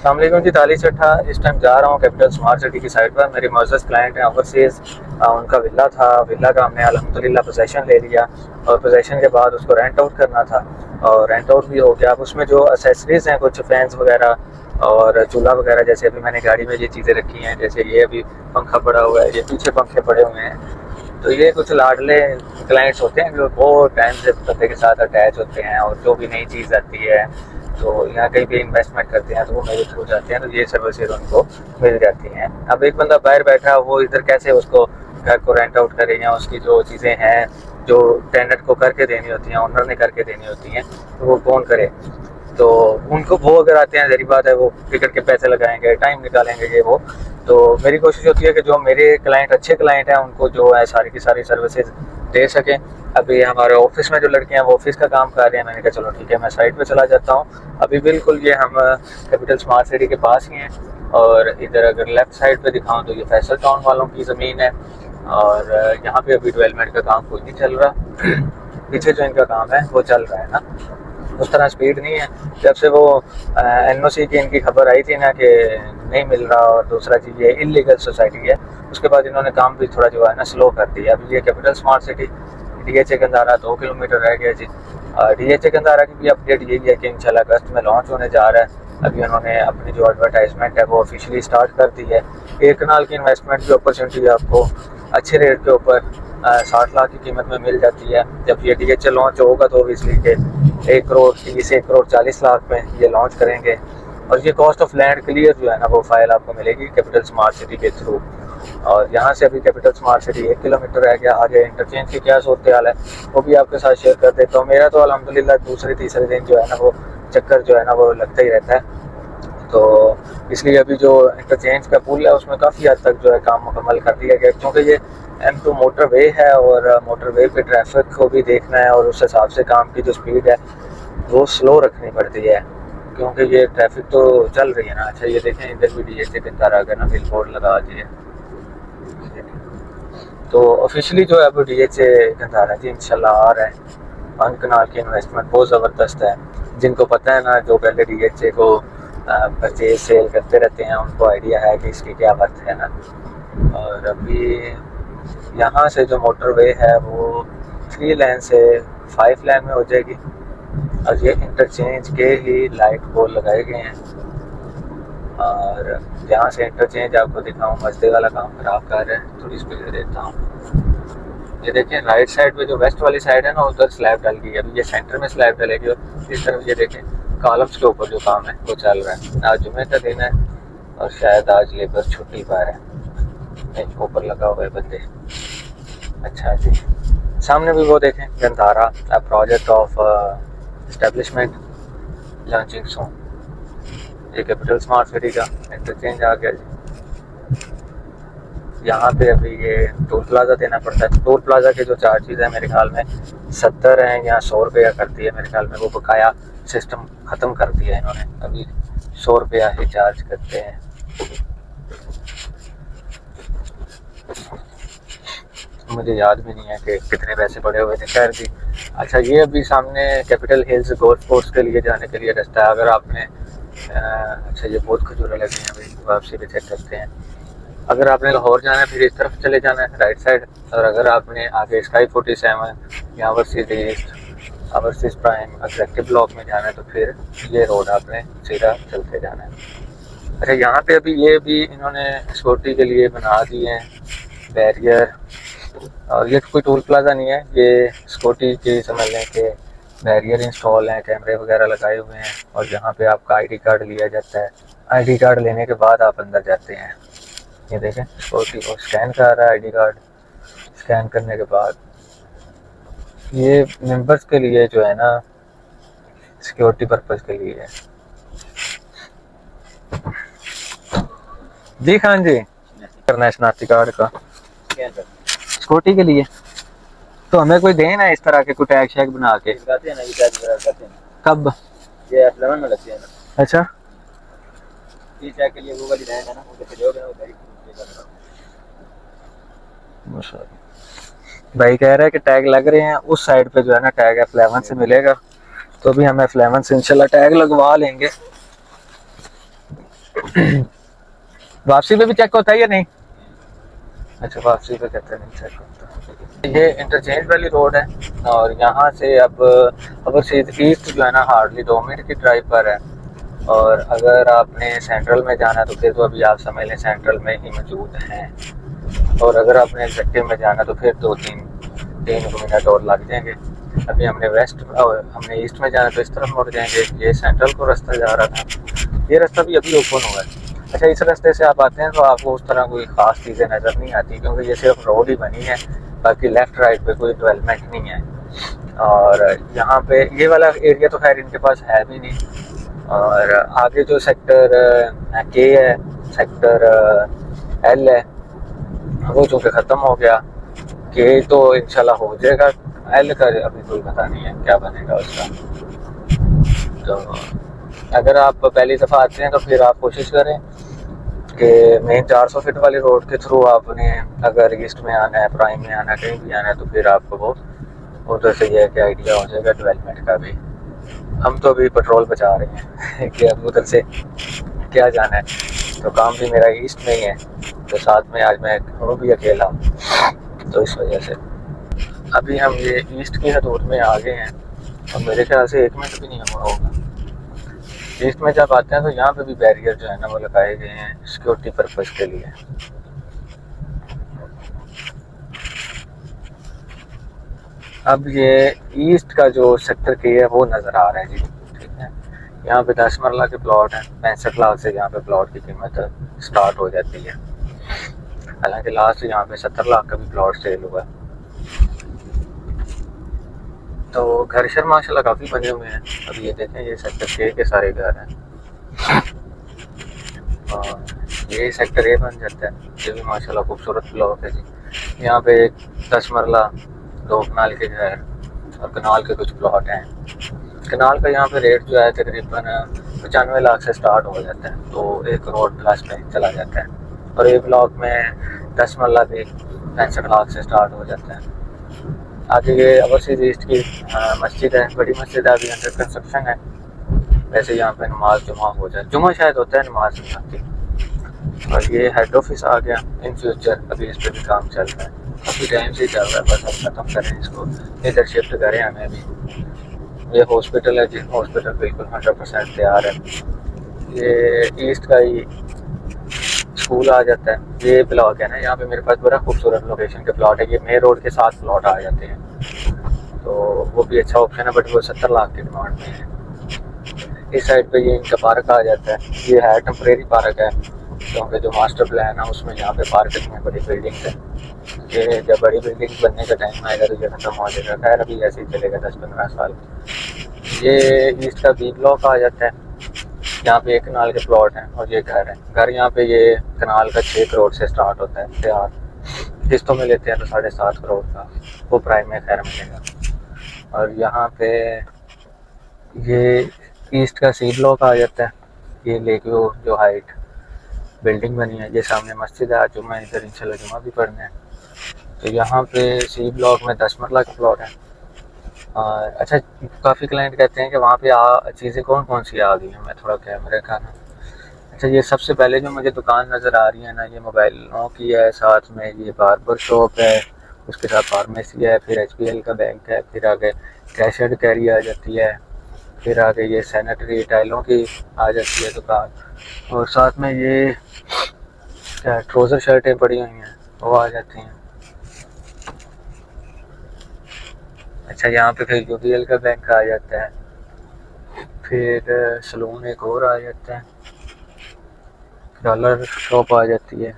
अस्सलामुअलैकुम जी। ताली चट्ठा इस टाइम जा रहा हूँ कैपिटल स्मार्ट सिटी की साइड पर। मेरी मोअज़्ज़ज़ क्लाइंट हैं ओवरसीज़, उनका विला था। विला का हमने अल्हम्दुलिल्लाह पोजेसन ले लिया और पोजेसन के बाद उसको रेंट आउट करना था और रेंट आउट भी हो गया। अब उसमें जो एसेसरीज़ हैं, कुछ फैंस वगैरह और चूल्हा वगैरह, जैसे अभी मैंने गाड़ी में ये चीज़ें रखी हैं, जैसे ये अभी पंखा पड़ा हुआ है, ये पीछे पंखे पड़े हुए हैं। तो ये कुछ लाडले क्लाइंट्स होते हैं जो बहुत टाइम से बंदे के साथ अटैच होते हैं और जो भी नई चीज़ आती है तो यहाँ कहीं पे इन्वेस्टमेंट करते हैं तो वो मेरे थ्रू जाते हैं, तो ये सर्विसेज उनको मिल जाती हैं। अब एक बंदा बाहर बैठा है, वो इधर कैसे उसको घर को रेंट आउट करे या उसकी जो चीज़ें हैं जो टेनेंट को करके देनी होती हैं, ओनर ने करके देनी होती हैं, तो वो कौन करे। तो उनको वो अगर आते हैं, जरी बात है, वो टिकट के पैसे लगाएंगे, टाइम निकालेंगे, ये वो। तो मेरी कोशिश होती है कि जो मेरे क्लाइंट अच्छे क्लाइंट हैं उनको जो है सारी की सारी सर्विसेज दे सकें। अभी हमारे ऑफिस में जो लड़के हैं वो ऑफिस का काम कर रहे हैं, मैंने कहा चलो ठीक है मैं साइट पे चला जाता हूँ। अभी बिल्कुल ये हम कैपिटल स्मार्ट सिटी के पास ही हैं और इधर अगर लेफ़्ट साइड पे दिखाऊँ तो ये फैसल टाउन वालों की ज़मीन है और यहाँ पे अभी डेवलपमेंट का काम कोई नहीं चल रहा। पीछे जो इनका काम है वो चल रहा है ना, उस तरह स्पीड नहीं है। जब से वो NOC की इनकी खबर आई थी ना कि नहीं मिल रहा और दूसरा चीज़ ये इलीगल सोसाइटी है, उसके बाद इन्होंने काम भी थोड़ा जो है ना स्लो कर दिया। अभी ये capital smart city DHA Gandhara 2 kilometre रह गया जी। DHA गंदारा की भी अपडेट यही है कि इंशाल्लाह अगस्त में लॉन्च होने जा रहा है। अभी उन्होंने अपनी जो एडवर्टाइजमेंट है वो ऑफिशियली स्टार्ट कर दी है। 1 कनाल की इन्वेस्टमेंट की अपॉर्चुनिटी आपको अच्छे रेट के ऊपर 60 लाख की कीमत में मिल जाती है। जब ये DHA लॉन्च होगा तो ओबियसली के 1 करोड़ 30 1 करोड़ 40 लाख में ये लॉन्च करेंगे और ये कॉस्ट ऑफ लैंड क्लियर जो है ना वो फाइल आपको मिलेगी कैपिटल स्मार्ट सिटी के थ्रू। और यहाँ से अभी कैपिटल स्मार्ट सिटी 1 किलोमीटर रह गया। आगे इंटरचेंज की क्या सूरत हाल है वो भी आपके साथ शेयर कर देता हूँ। मेरा तो अल्हम्दुलिल्लाह दूसरे तीसरे दिन जो है ना वो चक्कर जो है ना वो लगता ही रहता है। तो इसलिए अभी जो इंटरचेंज का पुल है उसमें काफ़ी हद तक जो है काम मुकम्मल कर दिया गया, क्योंकि ये M2 मोटरवे है और मोटरवे पे ट्रैफिक को भी देखना है और उस हिसाब से काम की जो स्पीड है वो स्लो रखनी पड़ती है, क्योंकि ये ट्रैफिक तो चल रही है ना। अच्छा ये देखें, इधर भी DHA के अंदर आ गया ना, बिल बोर्ड लगा दिए। तो ऑफिशियली जो है अब DHA गंदारा जी इंशाल्लाह आ रहा है। 1 कनाल की इन्वेस्टमेंट बहुत ज़बरदस्त है। जिनको पता है ना, जो पहले DHA को परचेज सेल करते रहते हैं, उनको आइडिया है कि इसकी क्या वर्थ है ना। और अभी यहाँ से जो मोटरवे है वो 3 लेन से 5 लेन में हो जाएगी और ये इंटरचेंज के ही लाइट पोल लगाए गए हैं। और जहाँ से इंटरचेंज आपको दिखाऊँ, मस्ते वाला काम खराब कर रहे हैं, थोड़ी स्पीड देता हूँ। ये देखें राइट साइड पे जो वेस्ट वाली साइड है ना उधर स्लैब डल गई है। अभी ये सेंटर में स्लैब डलेगी और इस तरफ ये देखें कॉलम्स के ऊपर जो काम है वो चल रहा है। आज जुमे का दिन है और शायद आज लेबर छुट्टी पर है, ऊपर लगा हुआ है बंदे। अच्छा जी, सामने भी वो देखें Gandhara project of establishment launching soon. ये कैपिटल स्मार्ट सिटी का इंटरचेंज आ गया जी। यहाँ पे अभी ये टोल प्लाज़ा देना पड़ता है। टोल प्लाज़ा के जो चार्जेस हैं मेरे ख्याल में 70 हैं या 100 रुपया करती है मेरे ख्याल में, वो बकाया सिस्टम ख़त्म कर दिया है इन्होंने। अभी 100 रुपया ही चार्ज करते हैं। मुझे याद भी नहीं है कि कितने पैसे पड़े हुए थे, खैर जी। अच्छा ये अभी सामने कैपिटल हिल्स गोल्फ कोर्स के लिए जाने के लिए रास्ता है। अगर आपने अच्छा ये बहुत खजूरें लगी हैं, अभी वापसी पे चेक करते हैं। अगर आपने लाहौर जाना है फिर इस तरफ चले जाना है राइट साइड, और अगर आपने आगे स्काई 47 या overseas east overseas prime executive block में जाना है तो फिर ये रोड आपने सीधा चलते जाना है। अच्छा यहाँ पे अभी ये भी इन्होंने सिक्योरिटी के लिए बना दिए हैं बैरियर, और ये कोई टोल प्लाज़ा नहीं है, ये सिक्योरिटी के समझ लें कि बैरियर इंस्टॉल हैं, कैमरे वगैरह लगाए हुए हैं और यहाँ पे आपका ID कार्ड लिया जाता है। ID कार्ड लेने के बाद आप अंदर जाते हैं। ये देखें सिक्योरिटी को स्कैन कर रहा है ID कार्ड। स्कैन करने के बाद ये मेंबर्स के लिए जो है ना सिक्योरिटी पर्पज़ के लिए है। जी खान जी, करना है शनाख्ती कार्ड का सिक्योरिटी के लिए, तो हमें कोई देन है इस तरह के कोई टैग शैग बना के? कब? ये F11 में लगती है ना। अच्छा ये टैग के लिए वो वाली देन है ना, वो जैसे लोग हैं वो भाई कह रहा है कि टैग लग रहे हैं उस साइड पे जो है ना, टैग F11 से मिलेगा। तो अभी हम F11 से इंशाल्लाह टैग लगवा लेंगे। वापसी में भी चेक होता है या नहीं? अच्छा, वापसी पे कहते नहीं चेक होता। ये इंटरचेंज वाली रोड है और यहाँ से अब ओवरसीज ईस्ट जो है ना हार्डली 2 मिनट की ड्राइव पर है। और अगर आपने सेंट्रल में जाना तो फिर तो अभी आप समझ लें सेंट्रल में ही मौजूद हैं। और अगर आपने एग्जेक्टिव में जाना तो फिर 2-3 मिनट और लग जाएंगे। अभी हमने ईस्ट में जाना तो इस तरफ मुड़ जाएंगे। ये सेंट्रल को रास्ता जा रहा था, ये रास्ता भी अभी ओपन हुआ है। अच्छा, इस रास्ते से आप आते हैं तो आपको उस तरह कोई ख़ास चीज़ें नज़र नहीं आती क्योंकि ये सिर्फ रोड ही बनी है, बाकी लेफ़्ट राइट पे कोई डेवलपमेंट नहीं है। और यहाँ पे ये वाला एरिया तो खैर इनके पास है भी नहीं। और आगे जो सेक्टर के है, सेक्टर एल है, वो चूँकि ख़त्म हो गया। के तो इंशाल्लाह हो जाएगा, एल का अभी कोई पता नहीं है क्या बनेगा उसका। तो अगर आप पहली दफ़ा आते हैं तो फिर आप कोशिश करें कि मेन 400 फीट वाली रोड के थ्रू आपने अगर ईस्ट में आना है, प्राइम में आना है, कहीं भी आना है तो फिर आपको वो उधर से यह कि आइडिया हो जाएगा डेवलपमेंट का भी। हम तो अभी पेट्रोल बचा रहे हैं कि अब उधर से क्या जाना है। तो काम भी मेरा ईस्ट में ही है, तो साथ में आज मैं हूँ भी अकेला, तो इस वजह से अभी हम ये ईस्ट की हदूद में आ गए हैं और मेरे ख्याल से 1 मिनट भी नहीं हुआ होगा। ईस्ट में जब आते हैं तो यहाँ पे भी बैरियर जो है ना वो लगाए गए हैं सिक्योरिटी पर्पज़ के लिए। अब ये ईस्ट का जो सेक्टर के है वो नज़र आ रहा है जी, ठीक है। यहाँ पे 10 मरला के प्लॉट हैं, 65 लाख से यहाँ पे प्लॉट की कीमत स्टार्ट हो जाती है। हालांकि लास्ट यहाँ पे 70 लाख का भी प्लॉट सेल हुआ। तो घर शर माशाल्लाह काफ़ी बने हुए हैं। अब ये देखें, ये सेक्टर के सारे घर हैं और ये सेक्टर ए बन जाता है। ये भी माशाल्लाह खूबसूरत ब्लॉक है जी। यहाँ पे एक 10 मरला 2 कनाल के घर और कनाल के कुछ प्लॉट हैं। कनाल का यहाँ पे रेट जो है तकरीबन 95 लाख से स्टार्ट हो जाता है, तो 1 करोड़ प्लस में चला जाता है। और एक ब्लॉक में 10 मरला भी 65 लाख से स्टार्ट हो जाता है। आगे ये ओवरसीज ईस्ट की मस्जिद है, बड़ी मस्जिद है, अभी अंडर कंस्ट्रक्शन है। वैसे यहाँ पे नमाज जुमा हो जाए, जुमा शायद होता है, नमाज नहीं आती। और ये हेड ऑफिस आ गया। इन फ्यूचर अभी इस पर भी काम चल रहा है, काफ़ी टाइम से चल रहा है, बस हम ख़त्म करें इसको, इधर शिफ्ट करें हमें भी। ये हॉस्पिटल है जी, हॉस्पिटल बिल्कुल 100% तैयार है। ये ईस्ट का ही स्कूल आ जाता है। ये ब्लॉक है ना, यहाँ पे मेरे पास बड़ा खूबसूरत लोकेशन के प्लॉट है। ये मेन रोड के साथ प्लॉट आ जाते हैं, तो वो भी अच्छा ऑप्शन है, बट वो 70 लाख की डिमांड में है। इस साइड पे ये इनका पार्क आ जाता है। ये है टेम्परेरी पार्क है क्योंकि जो मास्टर प्लान है उसमें यहाँ पे पार्किंग में बड़ी बिल्डिंग है। ये जब बड़ी बिल्डिंग बनने का टाइम आएगा तो ये खत्म हो जाएगा। खैर अभी ऐसे ही चलेगा 10-15 साल। ये ईस्ट का बी ब्लॉक आ जाता है। यहाँ पे 1 कनाल के प्लॉट हैं और ये घर है। घर यहाँ पे ये कनाल का 6 करोड़ से स्टार्ट होता है तैयार। किस्तों में लेते हैं तो 7.5 करोड़ का वो प्राइम में खैर मिलेगा। और यहाँ पे ये ईस्ट का सी ब्लॉक आ जाता है। ये लेक व्यू जो हाइट बिल्डिंग बनी है, ये सामने मस्जिद है, जुम्मा इधर इंशाल्लाह जुम्मा भी पढ़ना है। तो यहाँ पे सी ब्लॉक में 10 मरला का प्लॉट है। अच्छा, काफ़ी क्लाइंट कहते हैं कि वहाँ पे चीज़ें कौन कौन सी आ गई हैं। मैं थोड़ा कैमरे का ना, अच्छा ये सबसे पहले जो मुझे दुकान नज़र आ रही है ना, ये मोबाइलों की है, साथ में ये बार्बर शॉप है, उसके साथ फार्मेसी है, फिर HBL का बैंक है, फिर आगे कैश एंड कैरी आ जाती है, फिर आगे ये सैनिटरी टाइलों की आ जाती है दुकान, और साथ में ये क्या ट्राउज़र शर्टें पड़ी हुई हैं वो आ जाती हैं। अच्छा, यहाँ पे फिर UBL का बैंक आ जाता है, फिर सलून एक और आ जाता है, डॉलर शॉप आ जाती है।